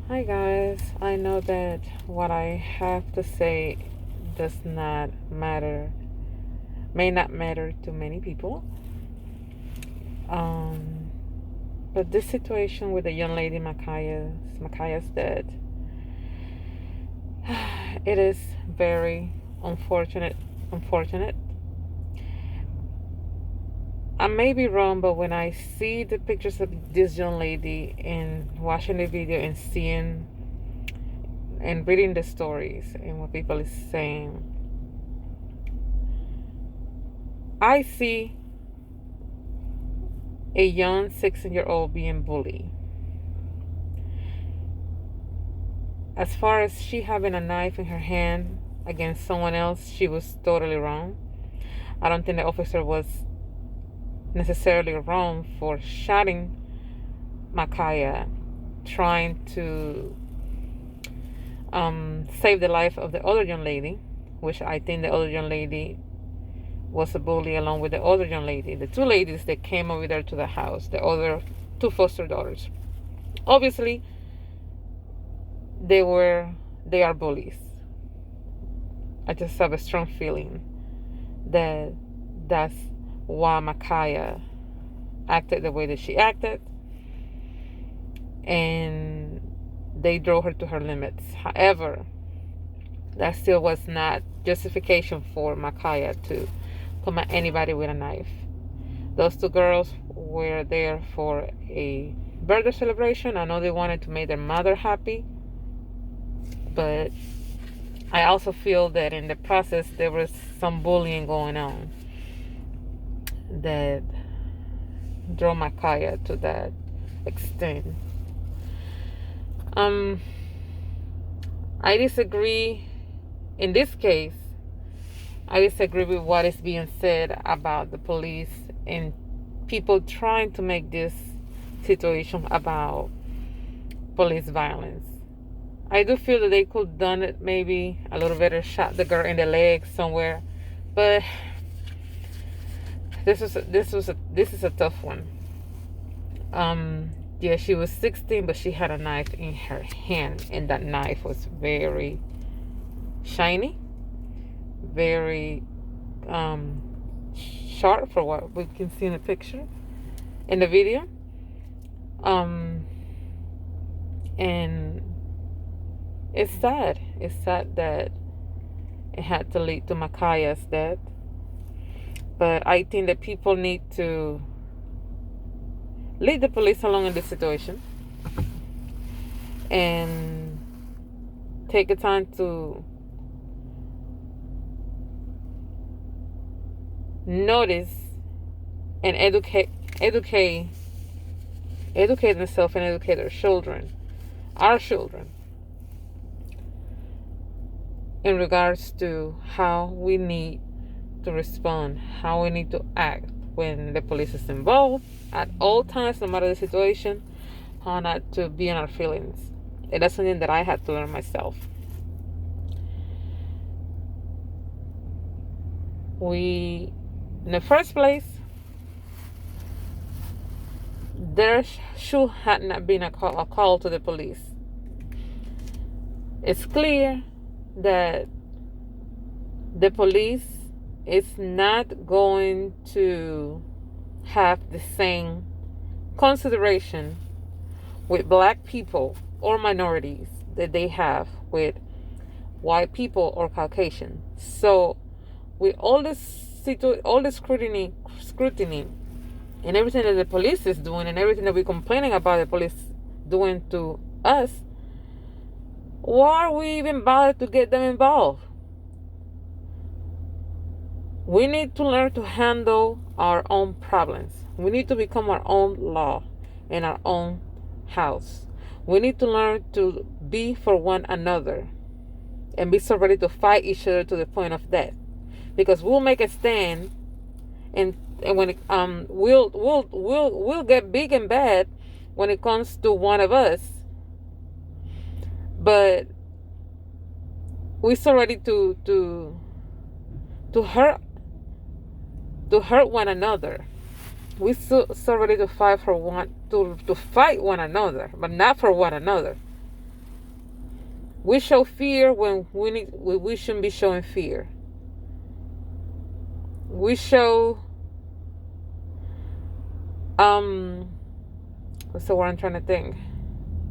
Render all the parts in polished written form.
Hi guys, I know that what I have to say does not matter, may not matter to many people. Um, but this situation with the young lady Makaya's dead, it is very unfortunate. Unfortunate. I may be wrong, but when I see the pictures of this young lady and watching the video and seeing and reading the stories and what people is saying, I see a young 16-year-old being bullied. As far as she having a knife in her hand against someone else, she was totally wrong. I don't think the officer was necessarily wrong for shooting Makaya, trying to save the life of the other young lady, which I think the other young lady was a bully along with the other young lady, the two ladies that came over there to the house, the other two foster daughters. Obviously, they are bullies. I just have a strong feeling that that's why Makaya acted the way that she acted, and they drove her to her limits. However, that still was not justification for Makaya to come at anybody with a knife. Those two girls were there for a birthday celebration. I know they wanted to make their mother happy, but I also feel that in the process there was some bullying going on that drove Makaya to that extent. Um, I disagree in this case. I disagree with what is being said about the police and people trying to make this situation about police violence. I do feel that they could have done it maybe a little better, shot the girl in the leg somewhere, but this is a tough one. Yeah, she was 16, but she had a knife in her hand, and that knife was very shiny, very sharp for what we can see in the picture, in the video. And it's sad. It's sad that it had to lead to Makaya's death. But I think that people need to lead the police along in this situation and take the time to notice and educate themselves and educate their children, our children, in regards to how we need to respond, how we need to act when the police is involved at all times, no matter the situation, how not to be in our feelings. And that's something that I had to learn myself. In the first place, there should have not been a call to the police. It's clear that the police is not going to have the same consideration with black people or minorities that they have with white people or Caucasian. So with all this scrutiny and everything that the police is doing and everything that we're complaining about the police doing to us, why are we even bothered to get them involved? We need to learn to handle our own problems. We need to become our own law in our own house. We need to learn to be for one another and be so ready to fight each other to the point of death. Because we'll make a stand, and when it, we'll get big and bad when it comes to one of us, but we're so ready to hurt one another. We're so ready to fight for one to fight one another, but not for one another. We show fear when we shouldn't be showing fear. We show what's the word I'm trying to think?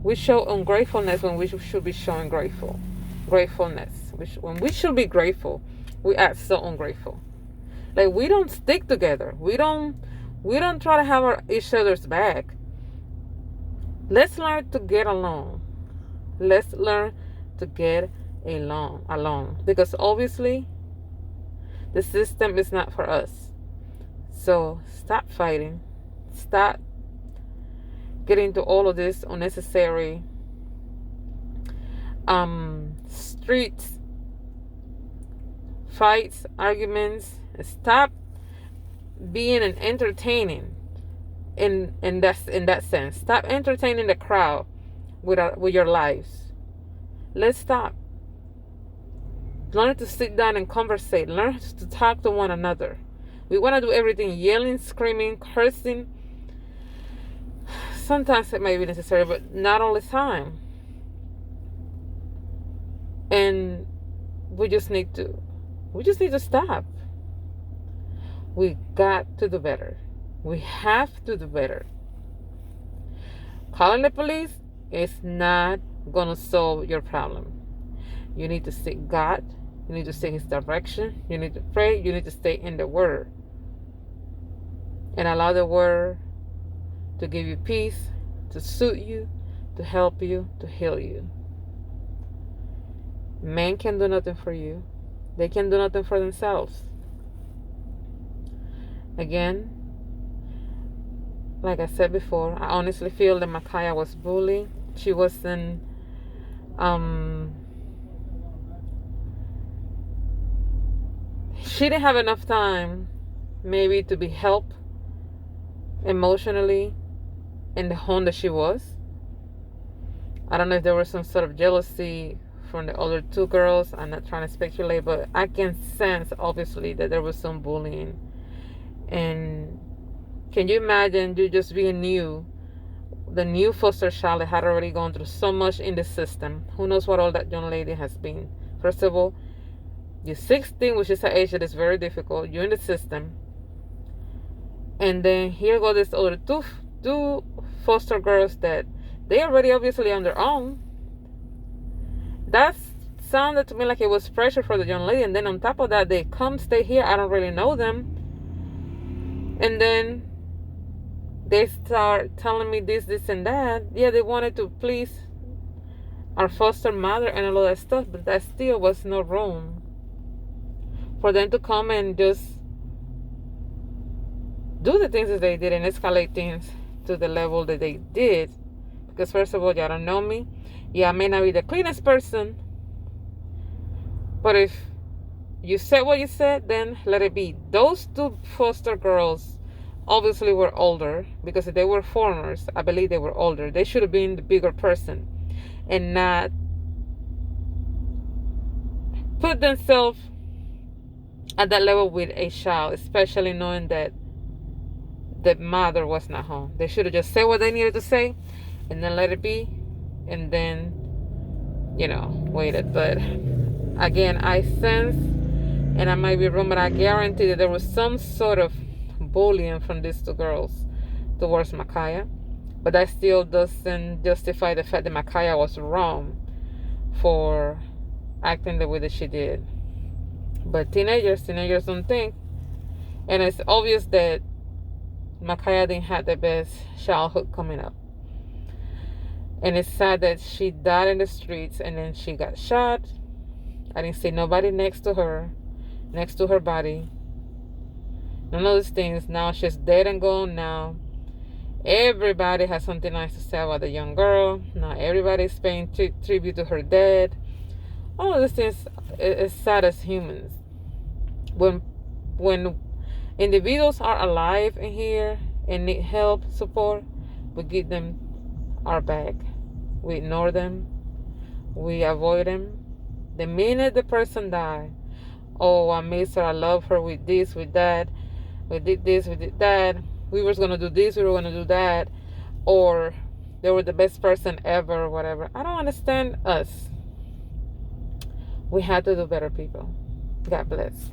We show ungratefulness when we should be showing gratefulness. When we should be grateful, we act so ungrateful. Like, we don't stick together. We don't try to have each other's back. Let's learn to get along. Let's learn to get along. Because obviously, the system is not for us. So stop fighting. Stop getting into all of this unnecessary streets fights, arguments. Stop being an entertaining in that sense. Stop entertaining the crowd with your lives. Let's stop. Learn to sit down and conversate. Learn to talk to one another. We want to do everything yelling, screaming, cursing. Sometimes it may be necessary, but not all the time. And we just need to stop. We got to do better. We have to do better. Calling the police is not going to solve your problem. You need to seek God. You need to seek His direction. You need to pray. You need to stay in the Word. And allow the Word to give you peace, to suit you, to help you, to heal you. Men can do nothing for you. They can do nothing for themselves. Again, like I said before, I honestly feel that Micaiah was bullied. She wasn't she didn't have enough time maybe to be helped emotionally in the home that she was. I don't know if there was some sort of jealousy from the other two girls. I'm not trying to speculate, but I can sense obviously that there was some bullying. And can you imagine you just being the new foster child that had already gone through so much in the system? Who knows what all that young lady has been. First of all, you're 16, which is an age that is very difficult. You're in the system. And then here go this other two foster girls that they already obviously on their own. That sounded to me like it was pressure for the young lady. And then on top of that, they come stay here. I don't really know them. And then they start telling me this, and that. Yeah, they wanted to please our foster mother and all of that stuff, but that still was no room for them to come and just do the things that they did and escalate things to the level that they did. Because first of all, y'all don't know me. Yeah, I may not be the cleanest person, but if you said what you said, then let it be. Those two foster girls obviously were older, because if they were foreigners, I believe they were older. They should have been the bigger person and not put themselves at that level with a child, especially knowing that the mother was not home. They should have just said what they needed to say and then let it be, and then, waited. But again, I sense, and I might be wrong, but I guarantee that there was some sort of bullying from these two girls towards Micaiah. But that still doesn't justify the fact that Micaiah was wrong for acting the way that she did. But teenagers don't think. And it's obvious that Micaiah didn't have the best childhood coming up. And it's sad that she died in the streets and then she got shot. I didn't see nobody next to her body. None of those things. Now she's dead and gone now. Everybody has something nice to say about the young girl. Now everybody's paying tribute to her dead. All of these things is sad as humans. When individuals are alive in here and need help, support, we give them our back. We ignore them. We avoid them. The minute the person died, oh, I miss her, I love her, with this, with that, we did this, we did that, we were going to do this, we were going to do that, or they were the best person ever, or whatever. I don't understand us. We have to do better, people. God bless.